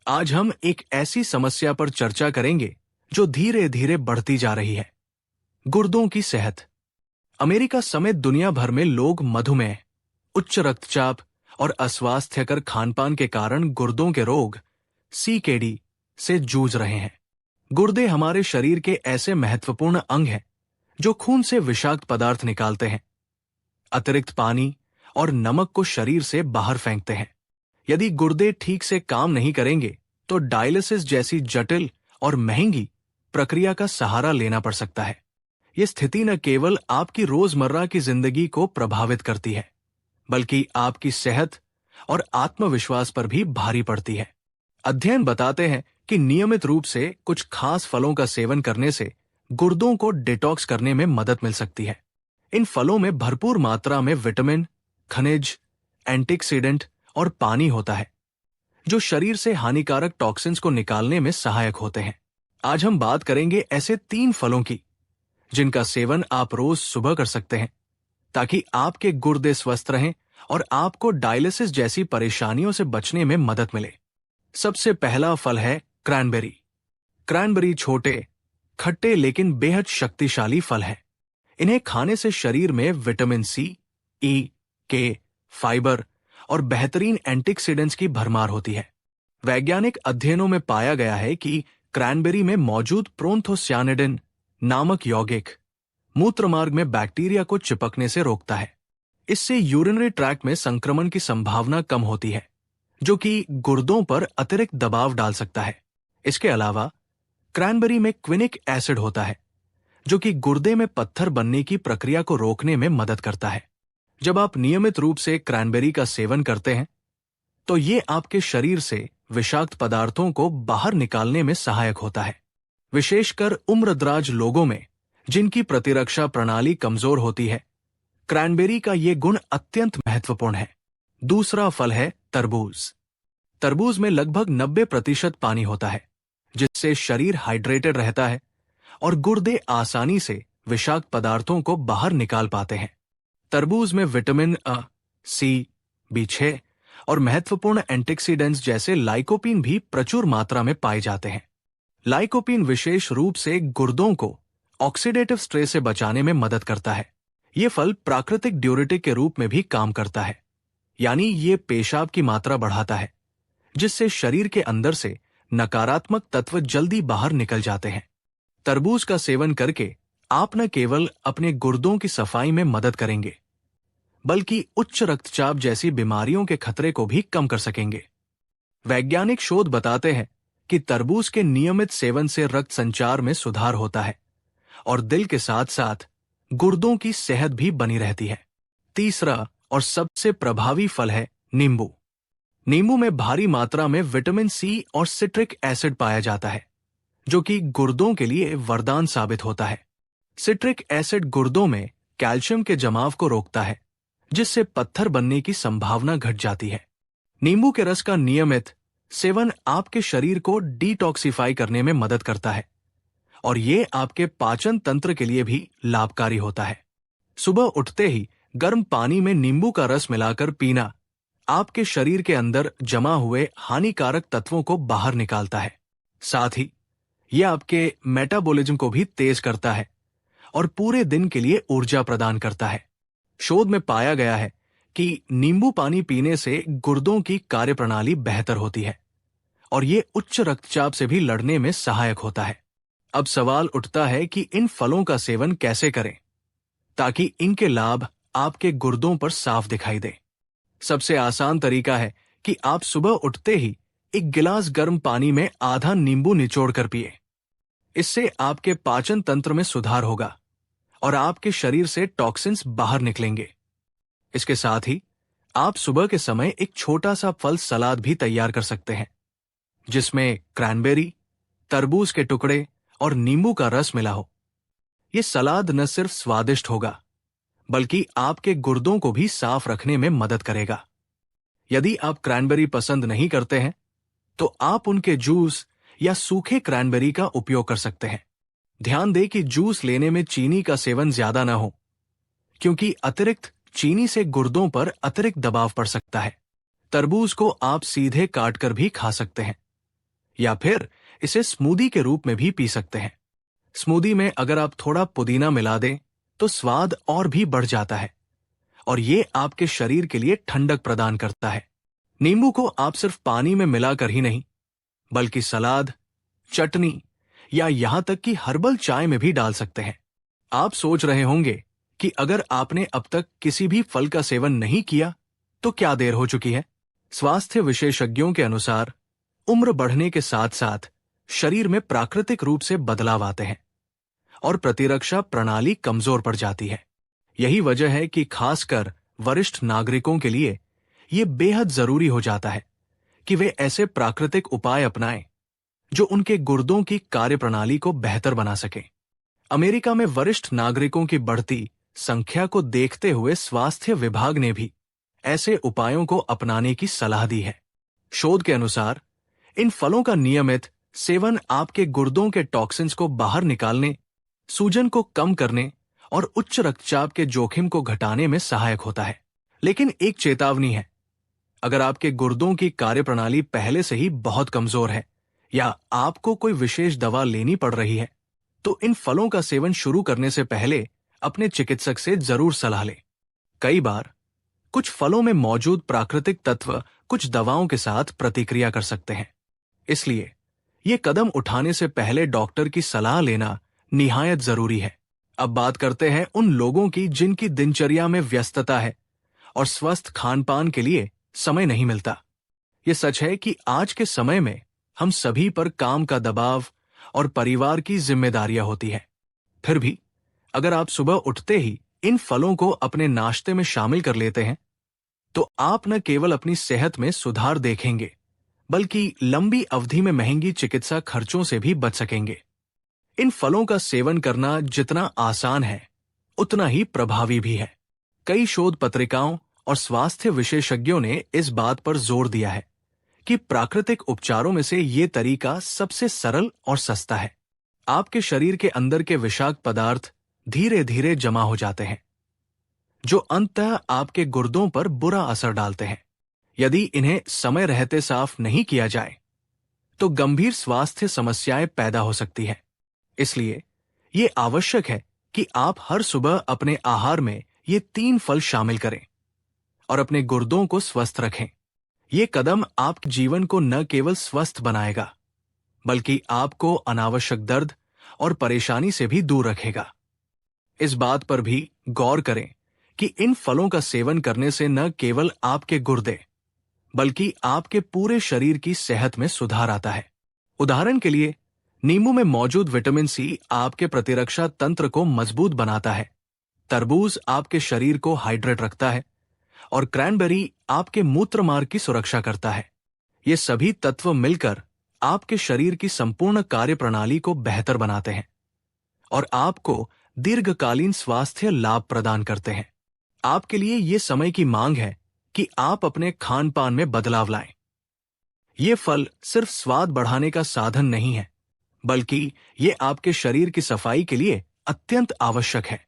आज हम एक ऐसी समस्या पर चर्चा करेंगे जो धीरे धीरे बढ़ती जा रही है, गुर्दों की सेहत। अमेरिका समेत दुनिया भर में लोग मधुमेह, उच्च रक्तचाप और अस्वास्थ्यकर खानपान के कारण गुर्दों के रोग सीकेडी से जूझ रहे हैं। गुर्दे हमारे शरीर के ऐसे महत्वपूर्ण अंग हैं जो खून से विषाक्त पदार्थ निकालते हैं, अतिरिक्त पानी और नमक को शरीर से बाहर फेंकते हैं। यदि गुर्दे ठीक से काम नहीं करेंगे तो डायलिसिस जैसी जटिल और महंगी प्रक्रिया का सहारा लेना पड़ सकता है। यह स्थिति न केवल आपकी रोजमर्रा की जिंदगी को प्रभावित करती है, बल्कि आपकी सेहत और आत्मविश्वास पर भी भारी पड़ती है। अध्ययन बताते हैं कि नियमित रूप से कुछ खास फलों का सेवन करने से गुर्दों को डिटॉक्स करने में मदद मिल सकती है। इन फलों में भरपूर मात्रा में विटामिन, खनिज, एंटीऑक्सीडेंट और पानी होता है, जो शरीर से हानिकारक टॉक्सिन्स को निकालने में सहायक होते हैं। आज हम बात करेंगे ऐसे 3 फलों की जिनका सेवन आप रोज सुबह कर सकते हैं ताकि आपके गुर्दे स्वस्थ रहें और आपको डायलिसिस जैसी परेशानियों से बचने में मदद मिले। सबसे पहला फल है क्रैनबेरी। क्रैनबेरी छोटे, खट्टे लेकिन बेहद शक्तिशाली फल है। इन्हें खाने से शरीर में विटामिन सी, ई, के, फाइबर और बेहतरीन एंटीऑक्सीडेंट्स की भरमार होती है। वैज्ञानिक अध्ययनों में पाया गया है कि क्रैनबेरी में मौजूद प्रोंथोसियानिडिन नामक यौगिक मूत्रमार्ग में बैक्टीरिया को चिपकने से रोकता है। इससे यूरिनरी ट्रैक्ट में संक्रमण की संभावना कम होती है, जो कि गुर्दों पर अतिरिक्त दबाव डाल सकता है। इसके अलावा क्रैनबेरी में क्विनिक एसिड होता है, जो कि गुर्दे में पत्थर बनने की प्रक्रिया को रोकने में मदद करता है। जब आप नियमित रूप से क्रैनबेरी का सेवन करते हैं तो ये आपके शरीर से विषाक्त पदार्थों को बाहर निकालने में सहायक होता है, विशेषकर उम्रदराज लोगों में जिनकी प्रतिरक्षा प्रणाली कमजोर होती है। क्रैनबेरी का ये गुण अत्यंत महत्वपूर्ण है। दूसरा फल है तरबूज। तरबूज में लगभग 90% पानी होता है, जिससे शरीर हाइड्रेटेड रहता है और गुर्दे आसानी से विषाक्त पदार्थों को बाहर निकाल पाते हैं। तरबूज में विटामिन अ, सी, बी6 और महत्वपूर्ण एंटीऑक्सीडेंट्स जैसे लाइकोपीन भी प्रचुर मात्रा में पाए जाते हैं। लाइकोपीन विशेष रूप से गुर्दों को ऑक्सीडेटिव स्ट्रेस से बचाने में मदद करता है। ये फल प्राकृतिक ड्यूरेटिक के रूप में भी काम करता है, यानी ये पेशाब की मात्रा बढ़ाता है, जिससे शरीर के अंदर से नकारात्मक तत्व जल्दी बाहर निकल जाते हैं। तरबूज का सेवन करके आप न केवल अपने गुर्दों की सफाई में मदद करेंगे, बल्कि उच्च रक्तचाप जैसी बीमारियों के खतरे को भी कम कर सकेंगे। वैज्ञानिक शोध बताते हैं कि तरबूज के नियमित सेवन से रक्त संचार में सुधार होता है और दिल के साथ साथ गुर्दों की सेहत भी बनी रहती है। तीसरा और सबसे प्रभावी फल है नींबू। नींबू में भारी मात्रा में विटामिन सी और सिट्रिक एसिड पाया जाता है, जो कि गुर्दों के लिए वरदान साबित होता है। सिट्रिक एसिड गुर्दों में कैल्शियम के जमाव को रोकता है, जिससे पत्थर बनने की संभावना घट जाती है। नींबू के रस का नियमित सेवन आपके शरीर को डिटॉक्सिफाई करने में मदद करता है और ये आपके पाचन तंत्र के लिए भी लाभकारी होता है। सुबह उठते ही गर्म पानी में नींबू का रस मिलाकर पीना आपके शरीर के अंदर जमा हुए हानिकारक तत्वों को बाहर निकालता है। साथ ही यह आपके मेटाबॉलिज्म को भी तेज करता है और पूरे दिन के लिए ऊर्जा प्रदान करता है। शोध में पाया गया है कि नींबू पानी पीने से गुर्दों की कार्यप्रणाली बेहतर होती है और ये उच्च रक्तचाप से भी लड़ने में सहायक होता है। अब सवाल उठता है कि इन फलों का सेवन कैसे करें ताकि इनके लाभ आपके गुर्दों पर साफ दिखाई दे। सबसे आसान तरीका है कि आप सुबह उठते ही एक गिलास गर्म पानी में आधा नींबू निचोड़कर पिए। इससे आपके पाचन तंत्र में सुधार होगा और आपके शरीर से टॉक्सिन्स बाहर निकलेंगे। इसके साथ ही आप सुबह के समय एक छोटा सा फल सलाद भी तैयार कर सकते हैं, जिसमें क्रैनबेरी, तरबूज के टुकड़े और नींबू का रस मिला हो। यह सलाद न सिर्फ स्वादिष्ट होगा, बल्कि आपके गुर्दों को भी साफ रखने में मदद करेगा। यदि आप क्रैनबेरी पसंद नहीं करते हैं, तो आप उनके जूस या सूखे क्रैनबेरी का उपयोग कर सकते हैं। ध्यान दें कि जूस लेने में चीनी का सेवन ज्यादा ना हो, क्योंकि अतिरिक्त चीनी से गुर्दों पर अतिरिक्त दबाव पड़ सकता है। तरबूज को आप सीधे काटकर भी खा सकते हैं, या फिर इसे स्मूदी के रूप में भी पी सकते हैं। स्मूदी में अगर आप थोड़ा पुदीना मिला दें तो स्वाद और भी बढ़ जाता है और ये आपके शरीर के लिए ठंडक प्रदान करता है। नींबू को आप सिर्फ पानी में मिलाकर ही नहीं, बल्कि सलाद, चटनी या यहां तक कि हर्बल चाय में भी डाल सकते हैं। आप सोच रहे होंगे कि अगर आपने अब तक किसी भी फल का सेवन नहीं किया तो क्या देर हो चुकी है। स्वास्थ्य विशेषज्ञों के अनुसार उम्र बढ़ने के साथ साथ शरीर में प्राकृतिक रूप से बदलाव आते हैं और प्रतिरक्षा प्रणाली कमजोर पड़ जाती है। यही वजह है कि खासकर वरिष्ठ नागरिकों के लिए यह बेहद जरूरी हो जाता है कि वे ऐसे प्राकृतिक उपाय अपनाएं जो उनके गुर्दों की कार्यप्रणाली को बेहतर बना सके। अमेरिका में वरिष्ठ नागरिकों की बढ़ती संख्या को देखते हुए स्वास्थ्य विभाग ने भी ऐसे उपायों को अपनाने की सलाह दी है। शोध के अनुसार इन फलों का नियमित सेवन आपके गुर्दों के टॉक्सिन्स को बाहर निकालने, सूजन को कम करने और उच्च रक्तचाप के जोखिम को घटाने में सहायक होता है। लेकिन एक चेतावनी है, अगर आपके गुर्दों की कार्यप्रणाली पहले से ही बहुत कमजोर है या आपको कोई विशेष दवा लेनी पड़ रही है, तो इन फलों का सेवन शुरू करने से पहले अपने चिकित्सक से जरूर सलाह लें। कई बार कुछ फलों में मौजूद प्राकृतिक तत्व कुछ दवाओं के साथ प्रतिक्रिया कर सकते हैं, इसलिए ये कदम उठाने से पहले डॉक्टर की सलाह लेना निहायत जरूरी है। अब बात करते हैं उन लोगों की जिनकी दिनचर्या में व्यस्तता है और स्वस्थ खान-पान के लिए समय नहीं मिलता। ये सच है कि आज के समय में हम सभी पर काम का दबाव और परिवार की जिम्मेदारियां होती है। फिर भी अगर आप सुबह उठते ही इन फलों को अपने नाश्ते में शामिल कर लेते हैं, तो आप न केवल अपनी सेहत में सुधार देखेंगे, बल्कि लंबी अवधि में महंगी चिकित्सा खर्चों से भी बच सकेंगे। इन फलों का सेवन करना जितना आसान है, उतना ही प्रभावी भी है। कई शोध पत्रिकाओं और स्वास्थ्य विशेषज्ञों ने इस बात पर जोर दिया है कि प्राकृतिक उपचारों में से ये तरीका सबसे सरल और सस्ता है। आपके शरीर के अंदर के विषाक्त पदार्थ धीरे धीरे जमा हो जाते हैं, जो अंततः आपके गुर्दों पर बुरा असर डालते हैं। यदि इन्हें समय रहते साफ नहीं किया जाए, तो गंभीर स्वास्थ्य समस्याएं पैदा हो सकती हैं। इसलिए ये आवश्यक है कि आप हर सुबह अपने आहार में ये 3 फल शामिल करें और अपने गुर्दों को स्वस्थ रखें। ये कदम आपके जीवन को न केवल स्वस्थ बनाएगा, बल्कि आपको अनावश्यक दर्द और परेशानी से भी दूर रखेगा। इस बात पर भी गौर करें कि इन फलों का सेवन करने से न केवल आपके गुर्दे, बल्कि आपके पूरे शरीर की सेहत में सुधार आता है। उदाहरण के लिए, नींबू में मौजूद विटामिन सी आपके प्रतिरक्षा तंत्र को मजबूत बनाता है, तरबूज आपके शरीर को हाइड्रेट रखता है और क्रैनबेरी आपके मूत्र मार्ग की सुरक्षा करता है। ये सभी तत्व मिलकर आपके शरीर की संपूर्ण कार्यप्रणाली को बेहतर बनाते हैं और आपको दीर्घकालीन स्वास्थ्य लाभ प्रदान करते हैं। आपके लिए ये समय की मांग है कि आप अपने खान पान में बदलाव लाएं। ये फल सिर्फ स्वाद बढ़ाने का साधन नहीं है, बल्कि ये आपके शरीर की सफाई के लिए अत्यंत आवश्यक है।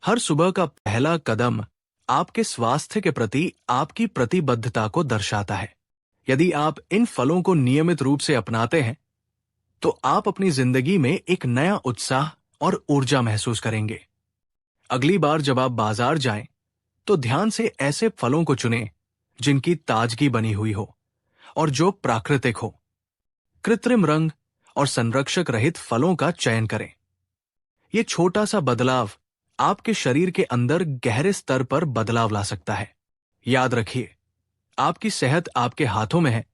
हर सुबह का पहला कदम आपके स्वास्थ्य के प्रति आपकी प्रतिबद्धता को दर्शाता है। यदि आप इन फलों को नियमित रूप से अपनाते हैं, तो आप अपनी जिंदगी में एक नया उत्साह और ऊर्जा महसूस करेंगे। अगली बार जब आप बाजार जाएं, तो ध्यान से ऐसे फलों को चुनें जिनकी ताजगी बनी हुई हो और जो प्राकृतिक हो। कृत्रिम रंग और संरक्षक रहित फलों का चयन करें। यह छोटा सा बदलाव आपके शरीर के अंदर गहरे स्तर पर बदलाव ला सकता है। याद रखिए, आपकी सेहत आपके हाथों में है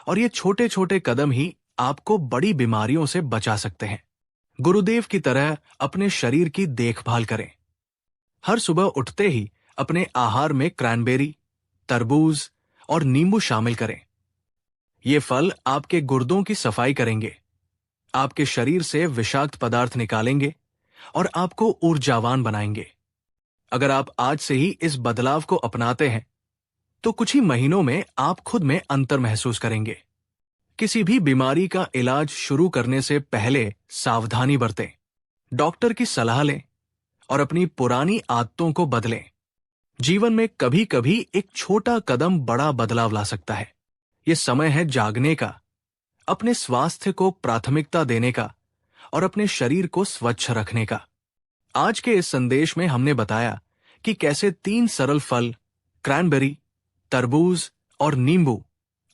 और ये छोटे छोटे कदम ही आपको बड़ी बीमारियों से बचा सकते हैं। गुरुदेव की तरह अपने शरीर की देखभाल करें। हर सुबह उठते ही अपने आहार में क्रैनबेरी, तरबूज और नींबू शामिल करें। ये फल आपके गुर्दों की सफाई करेंगे, आपके शरीर से विषाक्त पदार्थ निकालेंगे और आपको ऊर्जावान बनाएंगे। अगर आप आज से ही इस बदलाव को अपनाते हैं, तो कुछ ही महीनों में आप खुद में अंतर महसूस करेंगे। किसी भी बीमारी का इलाज शुरू करने से पहले सावधानी बरतें, डॉक्टर की सलाह लें और अपनी पुरानी आदतों को बदलें। जीवन में कभी कभी एक छोटा कदम बड़ा बदलाव ला सकता है। यह समय है जागने का, अपने स्वास्थ्य को प्राथमिकता देने का और अपने शरीर को स्वच्छ रखने का। आज के इस संदेश में हमने बताया कि कैसे 3 सरल फल, क्रैनबेरी, तरबूज और नींबू,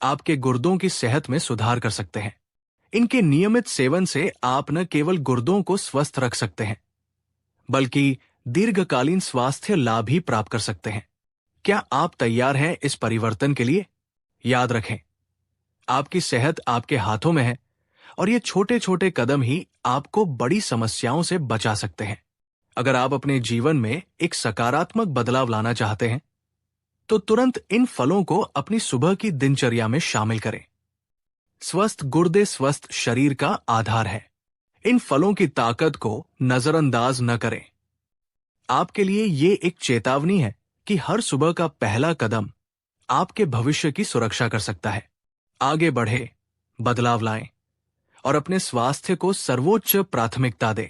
आपके गुर्दों की सेहत में सुधार कर सकते हैं। इनके नियमित सेवन से आप न केवल गुर्दों को स्वस्थ रख सकते हैं, बल्कि दीर्घकालीन स्वास्थ्य लाभ भी प्राप्त कर सकते हैं। क्या आप तैयार हैं इस परिवर्तन के लिए? याद रखें, आपकी सेहत आपके हाथों में है और ये छोटे छोटे कदम ही आपको बड़ी समस्याओं से बचा सकते हैं। अगर आप अपने जीवन में एक सकारात्मक बदलाव लाना चाहते हैं, तो तुरंत इन फलों को अपनी सुबह की दिनचर्या में शामिल करें। स्वस्थ गुर्दे स्वस्थ शरीर का आधार है। इन फलों की ताकत को नजरअंदाज न करें। आपके लिए ये एक चेतावनी है कि हर सुबह का पहला कदम आपके भविष्य की सुरक्षा कर सकता है। आगे बढ़े, बदलाव लाएं और अपने स्वास्थ्य को सर्वोच्च प्राथमिकता दें।